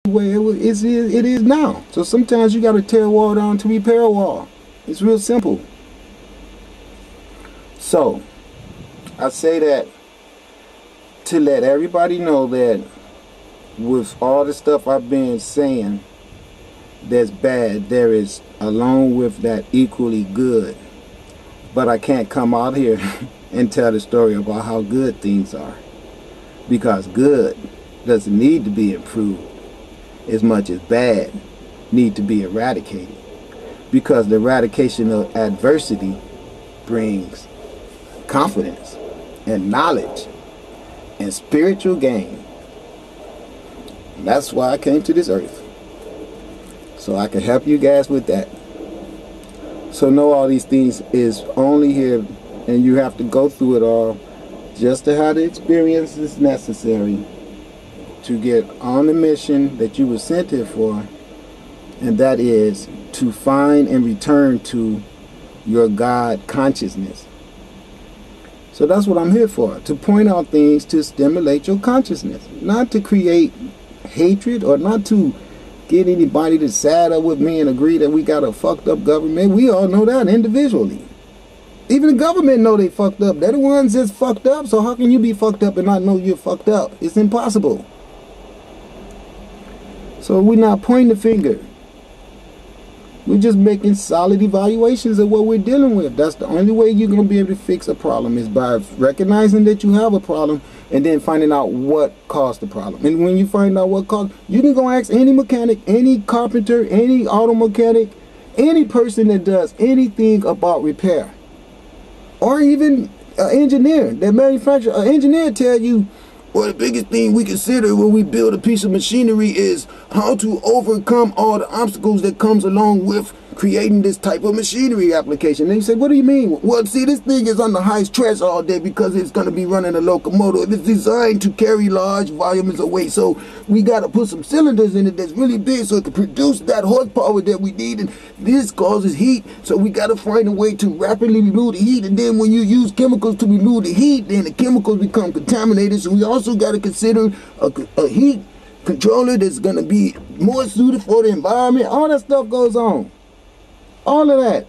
way it is now. So sometimes you got to tear a wall down to repair a wall. It's real simple. So I say that to let everybody know that with all the stuff I've been saying that's bad, there is, along with that, equally good. But I can't come out here and tell the story about how good things are, because good doesn't need to be improved as much as bad need to be eradicated, because the eradication of adversity brings confidence and knowledge and spiritual gain. And that's why I came to this earth, so I can help you guys with that. So know all these things is only here, and you have to go through it all just to have the experiences necessary to get on the mission that you were sent here for, and that is to find and return to your God consciousness. So that's what I'm here for, to point out things to stimulate your consciousness, not to create hatred or not to get anybody to side up with me and agree that we got a fucked up government. We all know that individually. Even the government know they fucked up. They're the ones that's fucked up, so how can you be fucked up and not know you're fucked up? It's impossible. So we're not pointing the finger. We're just making solid evaluations of what we're dealing with. That's the only way you're going to be able to fix a problem, is by recognizing that you have a problem and then finding out what caused the problem. And when you find out what caused, you can go ask any mechanic, any carpenter, any auto mechanic, any person that does anything about repair, or even an engineer that manufactures. An engineer tell you, well, the biggest thing we consider when we build a piece of machinery is how to overcome all the obstacles that comes along with creating this type of machinery application. And you say, what do you mean? Well, see, this thing is under high stress all day because it's going to be running a locomotive. It's designed to carry large volumes of weight. So we got to put some cylinders in it that's really big so it can produce that horsepower that we need. And this causes heat. So we got to find a way to rapidly remove the heat. And then when you use chemicals to remove the heat, then the chemicals become contaminated. So we also got to consider a heat controller that's going to be more suited for the environment. All that stuff goes on. All of that.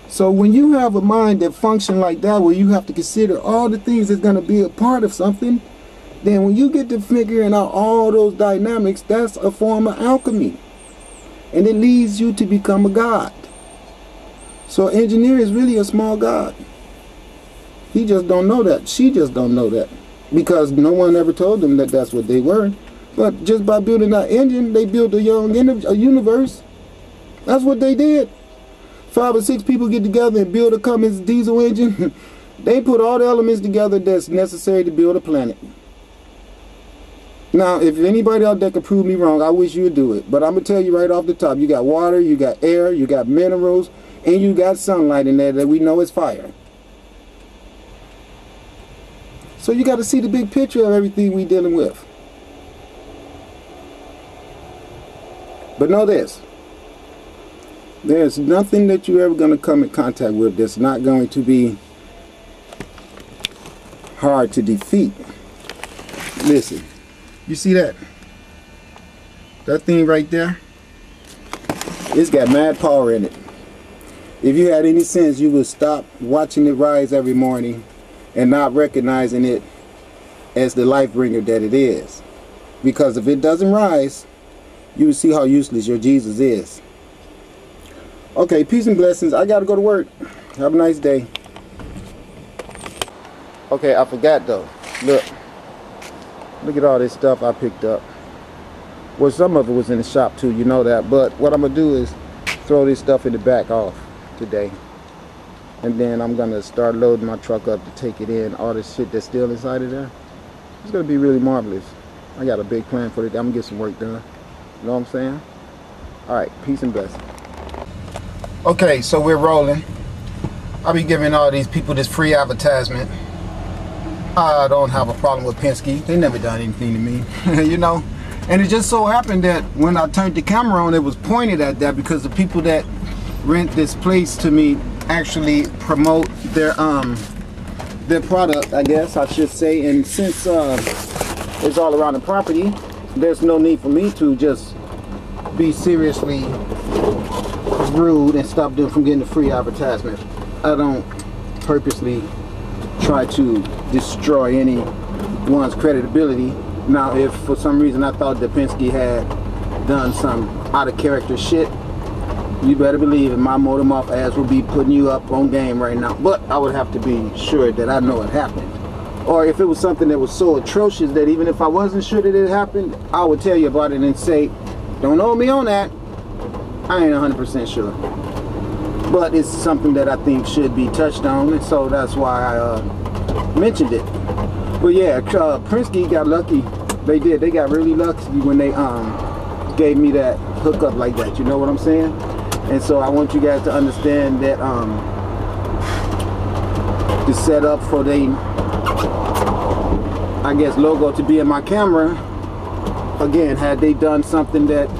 So when you have a mind that functions like that, where you have to consider all the things that's going to be a part of something, then when you get to figuring out all those dynamics, that's a form of alchemy. And it leads you to become a god. So an engineer is really a small god. He just don't know that. She just don't know that. Because no one ever told them that that's what they were. But just by building that engine, they built a universe. That's what they did. 5 or 6 people get together and build a Cummins diesel engine. They put all the elements together that's necessary to build a planet. Now, if anybody out there can prove me wrong, I wish you would do it. But I'm going to tell you right off the top, you got water, you got air, you got minerals, and you got sunlight in there that we know is fire. So you got to see the big picture of everything we're dealing with. But know this. There's nothing that you're ever going to come in contact with that's not going to be hard to defeat. Listen, you see that? That thing right there? It's got mad power in it. If you had any sense, you would stop watching it rise every morning and not recognizing it as the life bringer that it is. Because if it doesn't rise, you will see how useless your Jesus is. Okay, peace and blessings. I gotta go to work. Have a nice day. Okay, I forgot though. Look at all this stuff I picked up. Well, some of it was in the shop too, you know that. But what I'm gonna do is throw this stuff in the back off today. And then I'm gonna start loading my truck up to take it in. All this shit that's still inside of there. It's gonna be really marvelous. I got a big plan for it. I'm gonna get some work done. You know what I'm saying? Alright, peace and blessings. Okay, so we're rolling. I'll be giving all these people this free advertisement. I don't have a problem with Penske. They never done anything to me, you know. And it just so happened that when I turned the camera on, it was pointed at that because the people that rent this place to me actually promote their product, I guess I should say. And since it's all around the property, there's no need for me to just be seriously rude and stop them from getting a free advertisement. I don't purposely try to destroy anyone's credibility. Now, if for some reason I thought that Penske had done some out of character shit, you better believe it, my motor mouth ass will be putting you up on game right now. But I would have to be sure that I know it happened. Or if it was something that was so atrocious that even if I wasn't sure that it happened, I would tell you about it and say, don't hold me on that. I ain't 100% sure. But it's something that I think should be touched on, and so that's why I mentioned it. But yeah, Penske got lucky. They did. They got really lucky when they gave me that hookup like that. You know what I'm saying? And so I want you guys to understand that the setup for the, I guess, logo to be in my camera, again, had they done something that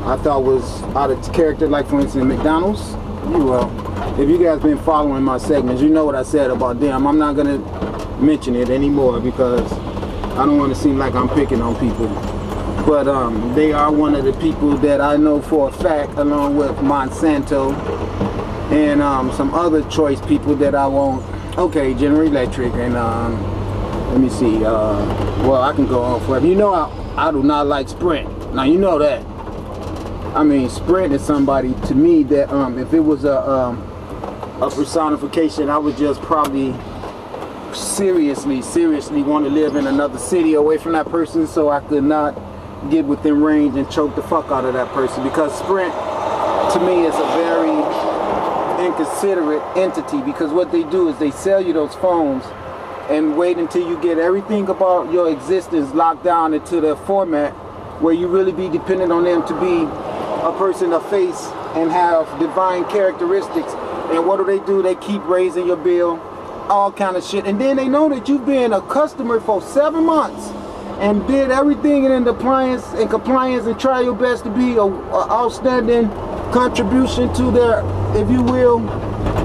I thought was out of character, like for instance McDonald's, you will. If you guys been following my segments, you know what I said about them. I'm not gonna mention it anymore because I don't want to seem like I'm picking on people. But they are one of the people that I know for a fact, along with Monsanto and some other choice people that I won't. Okay, General Electric and let me see. Well, I can go on forever. You know, I do not like Sprint. Now you know that. I mean, Sprint is somebody to me that if it was a personification, I would just probably seriously want to live in another city away from that person, so I could not get within range and choke the fuck out of that person. Because Sprint to me is a very inconsiderate entity, because what they do is they sell you those phones and wait until you get everything about your existence locked down into their format, where you really be dependent on them to be a person of face and have divine characteristics. And what do? They keep raising your bill, all kind of shit. And then they know that you've been a customer for 7 months and did everything in compliance and try your best to be a outstanding contribution to their, if you will,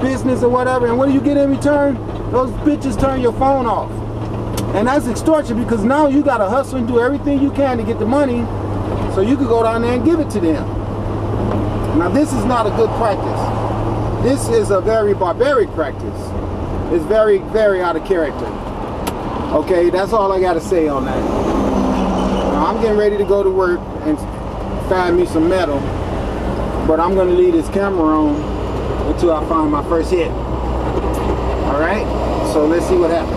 business or whatever. And what do you get in return? Those bitches turn your phone off. And that's extortion, because now you gotta hustle and do everything you can to get the money so you could go down there and give it to them. Now this is not a good practice. This is a very barbaric practice. It's very, very out of character. Okay, that's all I gotta say on that. Now I'm getting ready to go to work and find me some metal, but I'm gonna leave this camera on until I find my first hit. Alright, so let's see what happens.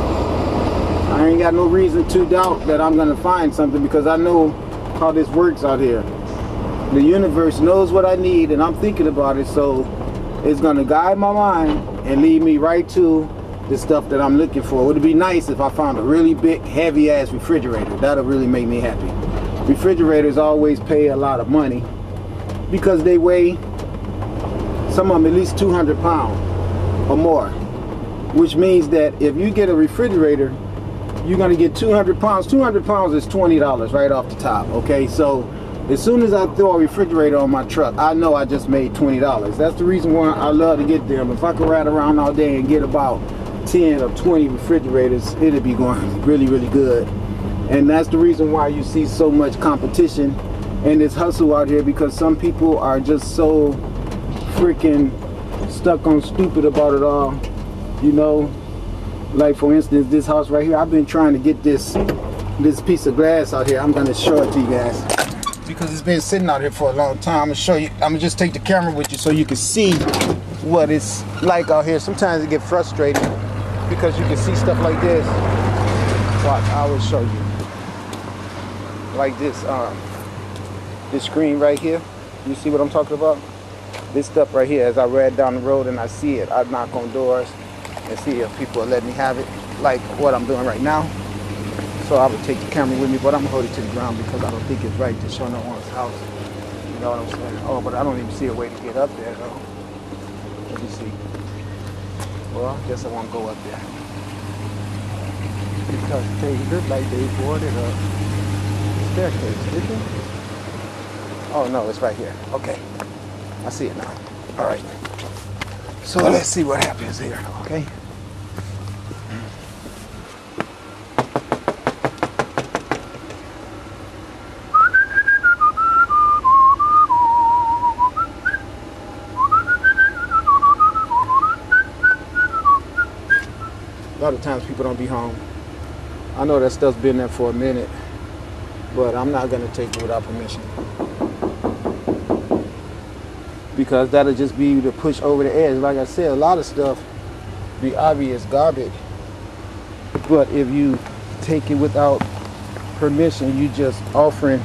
I ain't got no reason to doubt that I'm gonna find something, because I know how this works out here. The universe knows what I need and I'm thinking about it, so it's gonna guide my mind and lead me right to the stuff that I'm looking for. It would be nice if I found a really big, heavy ass refrigerator. That'll really make me happy. Refrigerators always pay a lot of money because they weigh, some of them at least 200 pounds or more, which means that if you get a refrigerator, you're gonna get 200 pounds. 200 pounds is $20 right off the top, okay? So as soon as I throw a refrigerator on my truck, I know I just made $20. That's the reason why I love to get them. If I could ride around all day and get about 10 or 20 refrigerators, it'd be going really, really good. And that's the reason why you see so much competition and this hustle out here, because some people are just so freaking stuck on stupid about it all, you know. Like for instance, this house right here, I've been trying to get this piece of glass out here. I'm gonna show it to you guys because it's been sitting out here for a long time. I'm gonna show you. I'm gonna just take the camera with you so you can see what it's like out here. Sometimes it get frustrating because you can see stuff like this. Watch, I will show you. Like this screen right here. You see what I'm talking about? This stuff right here, as I ride down the road and I see it, I knock on doors and see if people will let me have it, like what I'm doing right now. So I would take the camera with me, but I'm gonna hold it to the ground because I don't think it's right to show no one's house. You know what I'm saying? Oh, but I don't even see a way to get up there though. Let me see. Well, I guess I won't go up there because they look like they boarded a staircase, didn't it? Oh no, it's right here. Okay, I see it now. All right. So let's see what happens here, okay? times people don't be home. I know that stuff's been there for a minute, but I'm not gonna take it without permission, because that'll just be to push over the edge. Like I said, a lot of stuff be obvious garbage, but if you take it without permission, you just offering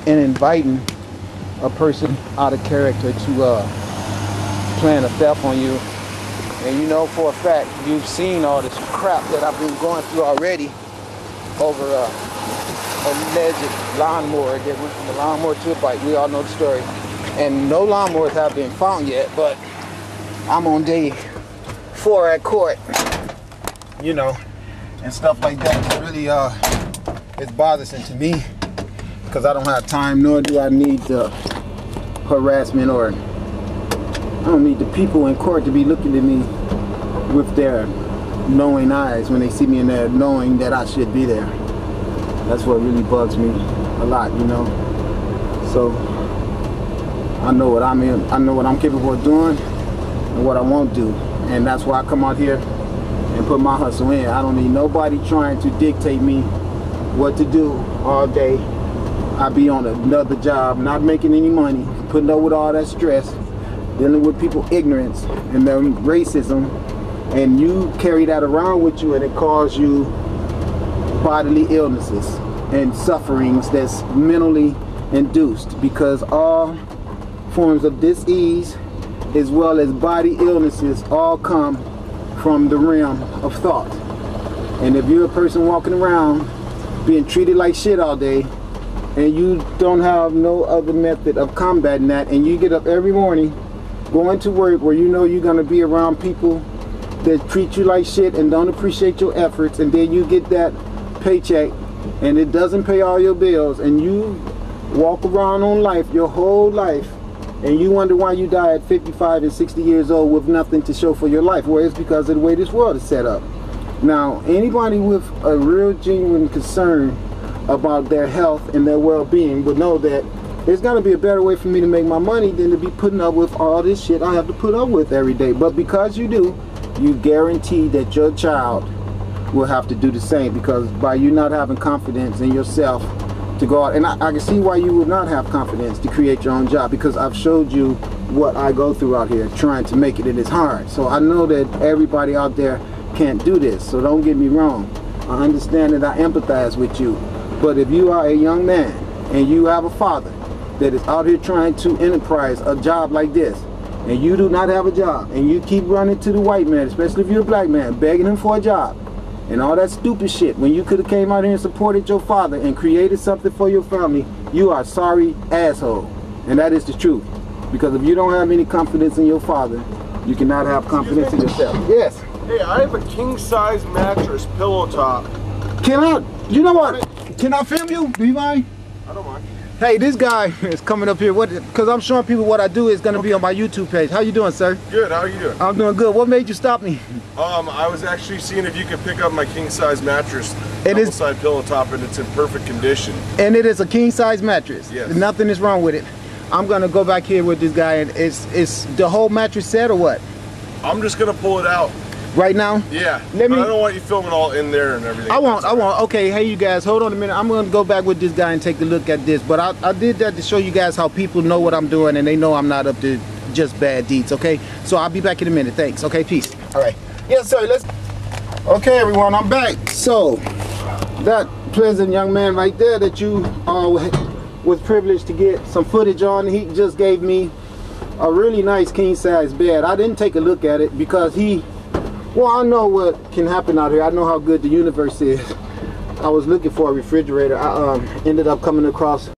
and inviting a person out of character to plan a theft on you. And you know for a fact you've seen all this crap that I've been going through already over a alleged lawnmower that went from the lawnmower to a bike. We all know the story. And no lawnmowers have been found yet, but I'm on day 4 at court, you know, and stuff like that. Really it's bothersome to me, because I don't have time, nor do I need the harassment, or I don't need the people in court to be looking at me with their knowing eyes when they see me in there, knowing that I should be there. That's what really bugs me a lot, you know. So I know what I'm in. I know what I'm capable of doing and what I won't do, and that's why I come out here and put my hustle in. I don't need nobody trying to dictate me what to do all day. I be on another job, not making any money, putting up with all that stress, dealing with people ignorance and their racism, and you carry that around with you, and it causes you bodily illnesses and sufferings that's mentally induced, because all forms of disease as well as body illnesses all come from the realm of thought. And if you're a person walking around being treated like shit all day, and you don't have no other method of combating that, and you get up every morning going to work where you know you're going to be around people that treat you like shit and don't appreciate your efforts, and then you get that paycheck and it doesn't pay all your bills, and you walk around on life your whole life, and you wonder why you die at 55 and 60 years old with nothing to show for your life. Well, it's because of the way this world is set up. Now, anybody with a real genuine concern about their health and their well-being would know that there's got to be a better way for me to make my money than to be putting up with all this shit I have to put up with every day. But because you do, you guarantee that your child will have to do the same, because by you not having confidence in yourself to go out, and I can see why you would not have confidence to create your own job, because I've showed you what I go through out here trying to make it. It is hard. So I know that everybody out there can't do this, so don't get me wrong. I understand that I empathize with you. But if you are a young man and you have a father that is out here trying to enterprise a job like this, and you do not have a job, and you keep running to the white man, especially if you're a black man, begging him for a job and all that stupid shit, when you could have came out here and supported your father and created something for your family, you are sorry asshole. And that is the truth. Because if you don't have any confidence in your father, you cannot have confidence in yourself. Yes. Hey, I have a king-size mattress pillow top. Can I, you know what? Can I film you? Do you mind? I don't mind. Hey, this guy is coming up here. Because I'm showing people what I do is going to be on my YouTube page. How you doing, sir? Good. How are you doing? I'm doing good. What made you stop me? I was actually seeing if you could pick up my king-size mattress, double-side pillow top, and it's in perfect condition. And it is a king-size mattress. Yes. Nothing is wrong with it. I'm going to go back here with this guy, and it's the whole mattress set or what? I'm just going to pull it out. Right now? Yeah. I don't want you filming all in there and everything. I won't. Okay, hey you guys, hold on a minute. I'm going to go back with this guy and take a look at this. But I did that to show you guys how people know what I'm doing, and they know I'm not up to just bad deeds, okay? So I'll be back in a minute. Thanks, okay? Peace. All right. Yes, sir, let's... Okay, everyone, I'm back. So, that pleasant young man right there that you was privileged to get some footage on, he just gave me a really nice king-size bed. I didn't take a look at it because well, I know what can happen out here. I know how good the universe is. I was looking for a refrigerator. I ended up coming across